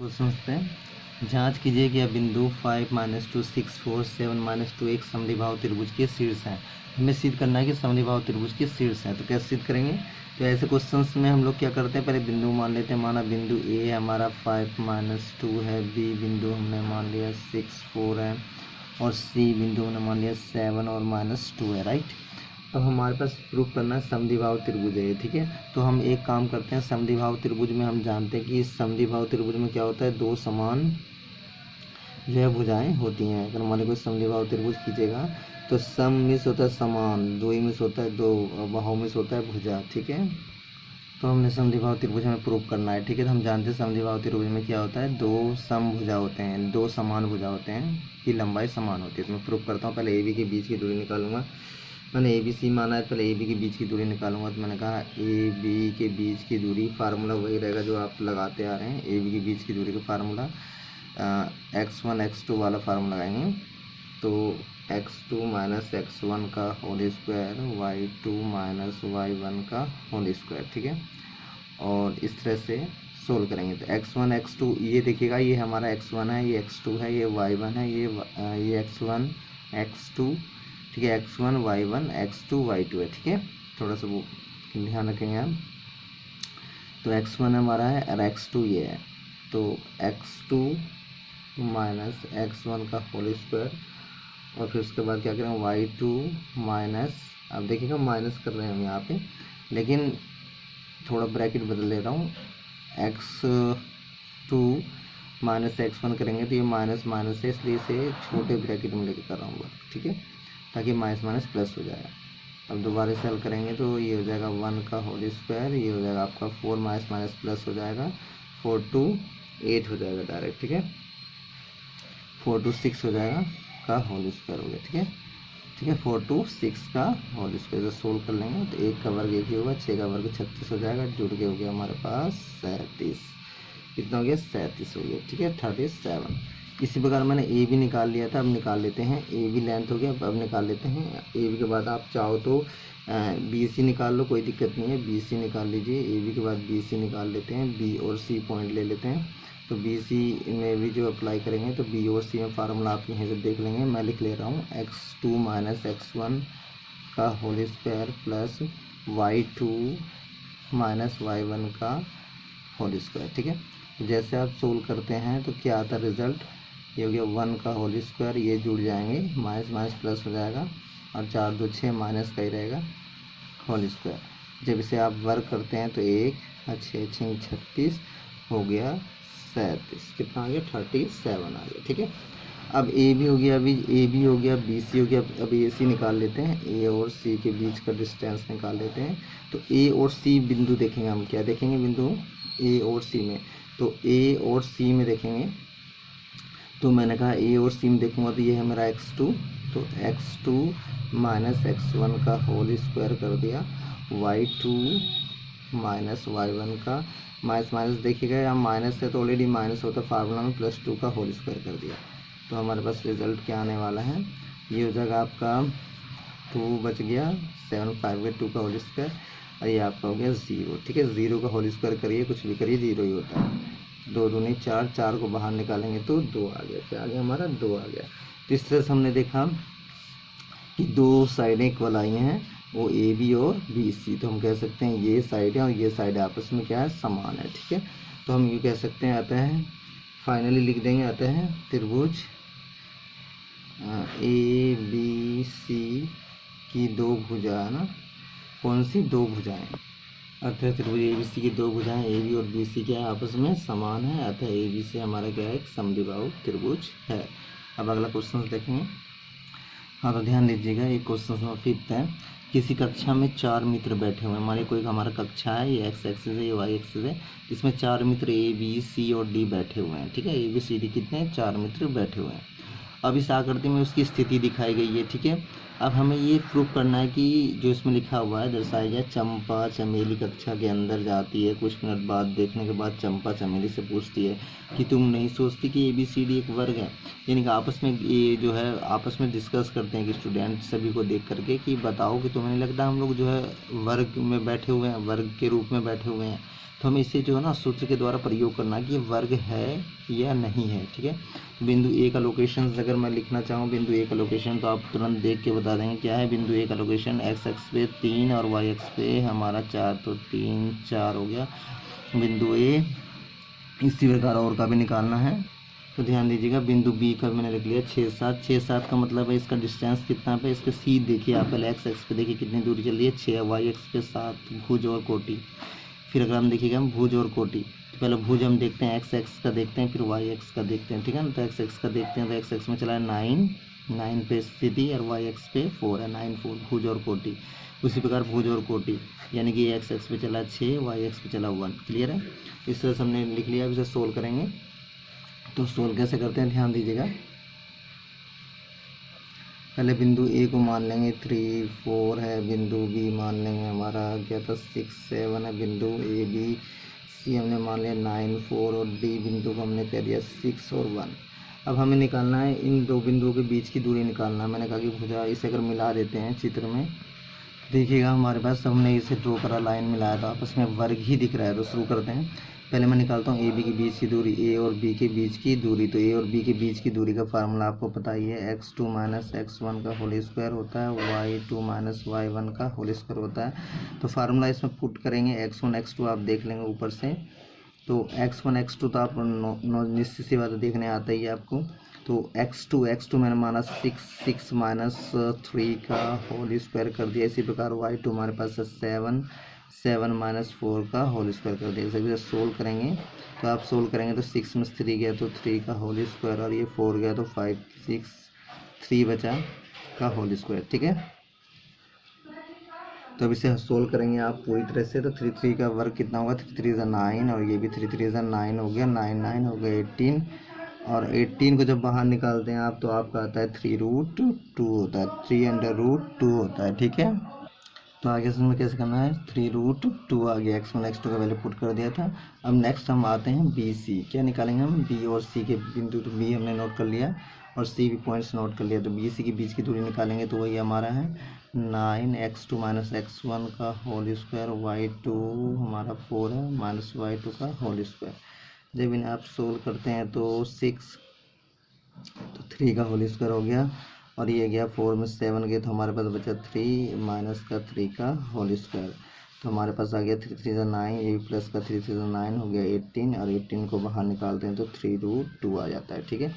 Question पे जांच कीजिए कि यह बिंदु 5 - 2 6 4 7 - 2 एक समद्विबाहु त्रिभुज के शीर्ष हैं। हमें सिद्ध करना है कि समद्विबाहु त्रिभुज के शीर्ष हैं। तो कैसे सिद्ध करेंगे? तो ऐसे क्वेश्चंस में हम लोग क्या करते हैं, पहले बिंदु मान लेते हैं। माना बिंदु ए है हमारा 5 - 2 है, बी बिंदु हमने मान लिया 6 4 है, और सी बिंदु हमने मान लिया 7 और -2 है, राइट। तो हमारे पास प्रूफ करना है समद्विबाहु त्रिभुज है, ठीक है। तो हम एक काम करते हैं, समद्विबाहु त्रिभुज में हम जानते हैं कि इस समद्विबाहु त्रिभुज में क्या होता है, दो समान जो है भुजाएं होती हैं। अगर मान लो कोई समद्विबाहु त्रिभुज खींचेगा तो सम मिस होता है समान, दो ही मिस होता है दो, बाहु मिस होता है भुजा, ठीक है। तो हमने समद्विबाहु त्रिभुज में प्रूफ करना है, ठीक है। तो हम जानते हैं समद्विबाहु त्रिभुज में क्या होता है, दो समभुजा होते हैं, दो समान भुजा होते हैं की लंबाई समान होती है। तो मैं प्रूफ करता हूँ। पहले ए बी के बीच की दूरी निकालूंगा। मैंने ए बी सी माना है, पहले ए बी के बीच की दूरी निकालूंगा। तो मैंने कहा ए बी के बीच की दूरी, फार्मूला वही रहेगा जो आप लगाते आ रहे हैं। ए बी के बीच की दूरी का फार्मूला x1 x2 वाला फार्मूला लगाएंगे। तो x2 - x1 का होल स्क्वायर, y2 - y1 का होल स्क्वायर, ठीक है। और इस तरह से सोल्व करेंगे। तो x1 x2 ये देखिएगा, ये हमारा x1 है, ये x2 है, ये y1 है, ये x1 x2, ठीक है, x1 y1 x2 y2 है, ठीक है। थोड़ा सा वो ध्यान रखेंगे हम। तो x1 हमारा है और x2 ये है। तो x2 - x1 का होल स्क्वायर, और फिर उसके बाद क्या करें, y2 माइनस, अब देखिएगा माइनस कर रहे हैं हम यहाँ पे, लेकिन थोड़ा ब्रैकेट बदल ले रहा हूँ। x2 - x1 करेंगे तो ये माइनस माइनस है, इसलिए इसे छोटे ब्रैकेट में लेके कर रहा हूँ, ठीक है, ताकि माइनस माइनस प्लस हो जाएगा। अब दोबारा से हल करेंगे तो ये हो जाएगा 1 का होल स्क्वायर, ये हो जाएगा आपका 4 माइनस माइनस प्लस हो जाएगा, 4 to 8 हो जाएगा डायरेक्ट, ठीक है। 4 to 6 हो जाएगा का होल स्क्वायर हो गया, ठीक है, ठीक है। 4 to 6 का होल स्क्वायर से सोल्व कर लेंगे तो 1 का वर्ग 1 ही होगा, 6 का वर्ग 36 हो जाएगा, जुड़ के हो गया हमारे पास 37। कितना हो गया, 37 हो गया, ठीक है, 37। इसी प्रकार मैंने ए बी निकाल लिया था, अब निकाल लेते हैं। ए बी लेंथ हो गया, अब निकाल लेते हैं। ए बी के बाद आप चाहो तो बी सी निकाल लो, कोई दिक्कत नहीं है, बी सी निकाल लीजिए। ए बी के बाद बी सी निकाल लेते हैं, बी और सी पॉइंट ले लेते हैं। तो बी सी में भी जो अप्लाई करेंगे तो बी और सी में फार्मूला आप यहीं से देख लेंगे। मैं लिख ले रहा हूँ x2 - x1 का whole square plus y2 - y1 का होल स्क्वायर, ठीक है। जैसे आप सोल्व करते हैं तो क्या आता है रिजल्ट, ये हो गया 1 का होल स्क्वायर, ये जुड़ जाएंगे, माइनस माइनस प्लस हो जाएगा, और 4 2 6 माइनस का ही रहेगा होल स्क्वायर। जब इसे आप वर्क करते हैं तो 1 6 6 36 हो गया 37, कितना आ गया 37 आ गया, ठीक है। अब ए बी हो गया, अभी ए बी हो गया, बी सी हो गया, अब ए सी निकाल लेते हैं, ए और सी के बीच का डिस्टेंस निकाल लेते हैं। तो ए और सी बिंदु देखेंगे हम, क्या देखेंगे बिंदु ए और सी में। तो ए और सी में देखेंगे, तो मैंने कहा ए और सी में देखूंगा तो ये है मेरा x2, तो x2 - x1 का होल स्क्वायर कर दिया, y2 - y1 का माइनस माइनस देखिएगा, यहाँ माइनस है तो ऑलरेडी माइनस होता है फार्मूला में, +2 का होल स्क्वायर कर दिया। तो हमारे पास रिजल्ट क्या आने वाला है, ये हो जाएगा आपका 2 बच गया, 7 5 के 2 का होल स्क्वायर, और ये आपका हो गया 0, ठीक है। 0 का होल स्क्वायर करिए, कुछ भी करिए 0 ही होता है। 2 दूनी 4, 4 को बाहर निकालेंगे तो 2 आ गया, क्या आ गया हमारा 2 आ गया। तो इस तरह से हमने देखा कि दो साइडें इक्वल आई हैं, वो ए बी और बी सी। तो हम कह सकते हैं ये साइड है और ये साइड आपस में क्या है, समान है, ठीक है। तो हम ये कह सकते हैं, आता है फाइनली लिख देंगे, आता है त्रिभुज ए बी सी की दो भुजा, है ना, कौन सी, दो भुजाएं, अतः त्रिभुज ए बी सी की दो भुजाएं ए बी और बी सी क्या है, आपस में समान है, अतः ए बी सी हमारा क्या है, एक समद्विबाहु त्रिभुज है। अब अगला क्वेश्चन देखेंगे। हाँ, तो ध्यान दीजिएगा, ये क्वेश्चन नंबर 5 है। किसी कक्षा में 4 मित्र बैठे हुए हैं। हमारी कोई हमारा कक्षा है, ये x एक्सिस है, ये y एक्सिस है, इसमें 4 मित्र ए बी सी और डी बैठे हुए हैं, ठीक है। ए बी सी डी कितने, 4 मित्र बैठे हुए हैं। अब इस आकृति में उसकी स्थिति दिखाई गई है, ठीक है। अब हमें ये प्रूफ करना है कि जो इसमें लिखा हुआ है, दर्शाया गया, चंपा चमेली कक्षा के अंदर जाती है, कुछ मिनट बाद देखने के बाद चंपा चमेली से पूछती है कि तुम नहीं सोचती कि ए बी सी डी एक वर्ग है। यानी कि आपस में ये जो है आपस में डिस्कस करते हैं कि स्टूडेंट सभी को देख करके कि बताओ कि तुम्हें नहीं लगता हम लोग जो है वर्ग में बैठे हुए हैं, वर्ग के रूप में बैठे हुए हैं। तो हमें इसे जो है ना सूत्र के द्वारा प्रयोग करना कि ये वर्ग है या नहीं है, ठीक है। बिंदु ए का लोकेशन अगर मैं लिखना चाहूँ बिंदु ए का लोकेशन, तो आप तुरंत देख के बता देंगे क्या है बिंदु ए का लोकेशन। एक्स एक्स पे 3 और वाई एक्स पे हमारा 4, तो 3 4 हो गया बिंदु ए। इसी प्रकार और का भी निकालना है, तो ध्यान दीजिएगा बिंदु बी का मैंने लिख लिया 6 7। 6 7 का मतलब है इसका डिस्टेंस कितना पे, इसके सी देखिए आप पहले एक्स एक्स पे देखिए कितनी दूरी चल रही है 6, वाई एक्स पे 7, भुज और कोटि। फिर अगर हम देखिएगा हम भुज और कोटि, तो पहले भुज हम देखते हैं एक्स एक्स का देखते हैं, फिर वाई एक्स का देखते हैं, ठीक है ना। तो एक्स एक्स का देखते हैं, तो एक्स एक्स में चला है 9 पे स्थिति और वाई एक्स पे 4 है, 9 4 भुज और कोटि। उसी प्रकार भुज और कोटि यानी कि एक्स एक्स पे चला 6, वाई एक्स पे चला 1। क्लियर है, इस तरह से हमने लिख लिया। अब इसे सोल्व करेंगे, तो सोल्व कैसे करते हैं ध्यान दीजिएगा। पहले बिंदु ए को मान लेंगे 3 4 है, बिंदु बी मान लेंगे हमारा क्या था 6 7 है, बिंदु ए बी सी हमने मान लिया 9 4 और डी बिंदु को हमने कह दिया 6 और 1। अब हमें निकालना है इन दो बिंदुओं के बीच की दूरी निकालना है। मैंने कहा कि भुजा इसे अगर मिला देते हैं चित्र में, देखिएगा हमारे पास हमने इसे ड्रॉ करा, लाइन मिलाया, तो आपस में वर्ग ही दिख रहा है। तो शुरू करते हैं, पहले मैं निकालता हूँ ए बी के बीच की दूरी, ए और बी के बीच की दूरी। तो ए और बी के बीच की दूरी का फार्मूला आपको पता ही है, x2 माइनस x1 का होल स्क्वायर होता है, y2 माइनस y1 का होल स्क्वायर होता है। तो फार्मूला इसमें पुट करेंगे, x1 x2 आप देख लेंगे ऊपर से, तो x1 x2 तो आप निश्चित सी बात देखने आता ही है आपको। तो x2 मैंने माना 6 माइनस 3 का होल स्क्वायर कर दिया। इसी प्रकार y2 हमारे पास है 7 माइनस 4 का होल स्क्वायर कर दिया। इसे सोल्व करेंगे, तो आप सोल्व करेंगे तो 6 में 3 गया तो 3 का होल स्क्वायर, और ये 4 गया तो 5 6 3 बचा का होल स्क्वायर, ठीक है। तो अब इसे सोल्व करेंगे आप पूरी तरह से, तो 3 3 का वर्ग कितना होगा, 3 3 ज़ा 9 और ये भी 3 3 ज़ा 9 हो गया, 9 9 हो गया 18। और 18 को जब बाहर निकालते हैं आप, तो आपका आता है 3√2 होता है, 3√2 होता है, ठीक है। तो आगे इसमें कैसे करना है, 3√2 आ गया, x1 x2 का वैल्यू पुट कर दिया था। अब नेक्स्ट हम आते हैं बी सी, क्या निकालेंगे हम, बी और सी के बिंदु, तो बी हमने नोट कर लिया और सी भी पॉइंट्स नोट कर लिया। तो बी सी के बीच की दूरी निकालेंगे, तो वही हमारा है 9x2 माइनस x1 का होल स्क्वायर, y2 हमारा 4 है माइनस y2 का होल स्क्वायर। जब इन्हें आप सोल्व करते हैं तो 6, तो 3 का होल स्क्वायर हो गया, और ये गया 4 में 7 गए, तो हमारे पास बचा 3 माइनस का 3 का होल स्क्वायर। तो हमारे पास आ गया 3 3 ज़ा 9, ये प्लस का 3 3 ज़ा 9 हो गया 18, और 18 को बाहर निकालते हैं तो 3√2 आ जाता है, ठीक है।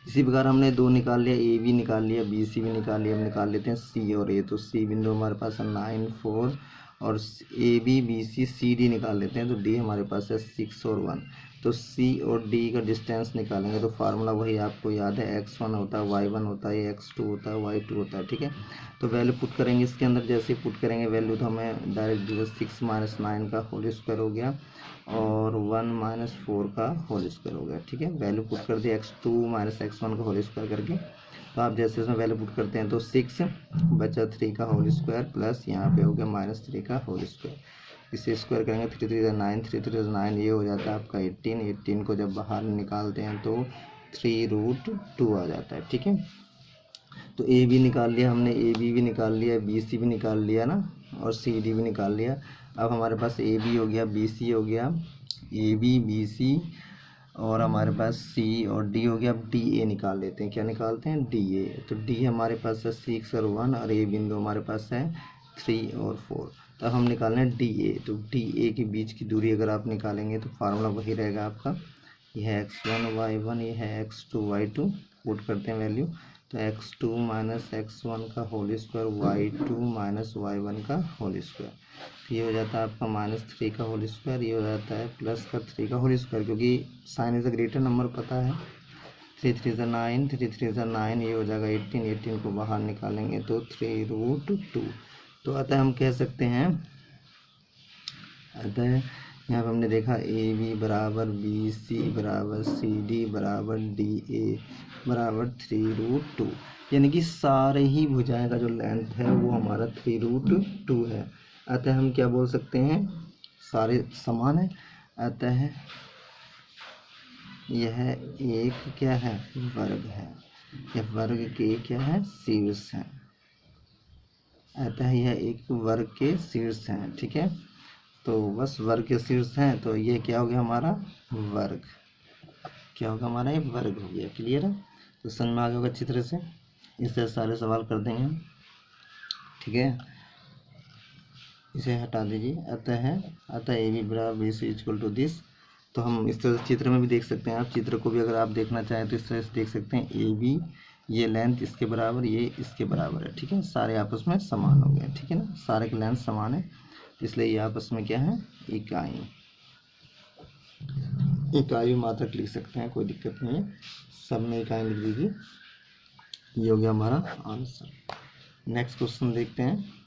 इसी प्रकार हमने 2 निकाल लिया, ए भी निकाल लिया, बी सी भी निकाल लिया। हम निकाल लेते हैं सी और ए, तो सी बिंदु हमारे पास है 9 4, और A B B C C D निकाल लेते हैं, तो डी हमारे पास है 6 और 1। तो सी और डी का डिस्टेंस निकालेंगे, तो फार्मूला वही आपको याद है, x1 होता है, y1 होता है, x2 होता है, y2 होता है, ठीक है। तो वैल्यू पुट करेंगे इसके अंदर, जैसे पुट करेंगे वैल्यू, तो हमें डायरेक्ट 6 माइनस 9 का होल स्क्वायर हो गया और 1 माइनस 4 का होल स्क्वायर हो गया, ठीक है। वैल्यू पुट कर दिया x2 माइनस x1 का होल स्क्वायर करके। तो आप जैसे इसमें वैल्यू पुट करते हैं, तो 6 बचा 3 का होल स्क्वायर, प्लस यहाँ पे हो गया माइनस 3 का होल स्क्वायर। इसे स्क्वायर करेंगे, 3 3 ज़ा 9, 3 3 ज़ा 9, ये हो जाता है आपका 18। 18 को जब बाहर निकालते हैं तो 3√2 आ जाता है, ठीक है। तो ए बी निकाल लिया हमने, ए बी भी निकाल लिया, बी सी भी निकाल लिया ना, और सी डी भी निकाल लिया। अब हमारे पास ए बी हो गया, बी सी हो गया, ए बी बी सी, और हमारे पास सी और डी हो गया। अब डी ए निकाल लेते हैं, क्या निकालते हैं, डी ए। तो डी हमारे पास है 6 और 1, और ए बिंदु हमारे पास है 3 और 4। तो हम निकालना है डी ए। तो डी ए के बीच की दूरी अगर आप निकालेंगे, तो फार्मूला वही रहेगा आपका, यह है x1 y1, ये है x2 y2, पुट करते हैं वैल्यू, तो x2 माइनस x1 का whole square, y2 minus y1 का होल स्क्वायर। ये हो जाता है आपका -3 का होल स्क्वायर, ये हो जाता है प्लस का 3 का होल स्क्वायर, क्योंकि sign is a greater number पता है। 3 3 ज़ा 9, 3 3 ज़ा 9, ये हो जाएगा 18। 18 को बाहर निकालेंगे तो 3√2। तो अतः हम कह सकते हैं, अतः यहाँ पर हमने देखा ए बी बराबर बी सी बराबर सी डी बराबर डी ए बराबर 3√2, यानी कि सारे ही भुजाएं का जो लेंथ है वो हमारा 3√2 है। अतः हम क्या बोल सकते हैं, सारे समान है। अतः यह एक क्या है, वर्ग है, यह वर्ग के क्या है, शीर्ष है। अतः यह एक वर्ग के शीर्ष हैं, ठीक है। तो बस वर्ग के शीर्ष हैं, तो ये क्या हो गया हमारा वर्ग, क्या होगा हमारा ये वर्ग हो गया। क्लियर है? तो समझ में आ गया होगा अच्छी तरह से। इससे सारे सवाल कर देंगे हम, ठीक है। इसे हटा दीजिए। अतः ए बी बराबर B C equal to this. तो हम इस तरह से चित्र में भी देख सकते हैं। आप चित्र को भी अगर आप देखना चाहें तो इस तरह से देख सकते हैं। ए बी, ये लेंथ इसके बराबर, ये इसके बराबर है, ठीक है। सारे आपस में समान हो गए, ठीक है ना, सारे की लेंथ समान है, इसलिए ये आपस में क्या है, इकाई। इकाई मात्रक लिख सकते हैं, कोई दिक्कत नहीं है, सब में इकाई लिख दीजिए। ये हो गया हमारा आंसर। नेक्स्ट क्वेश्चन देखते हैं।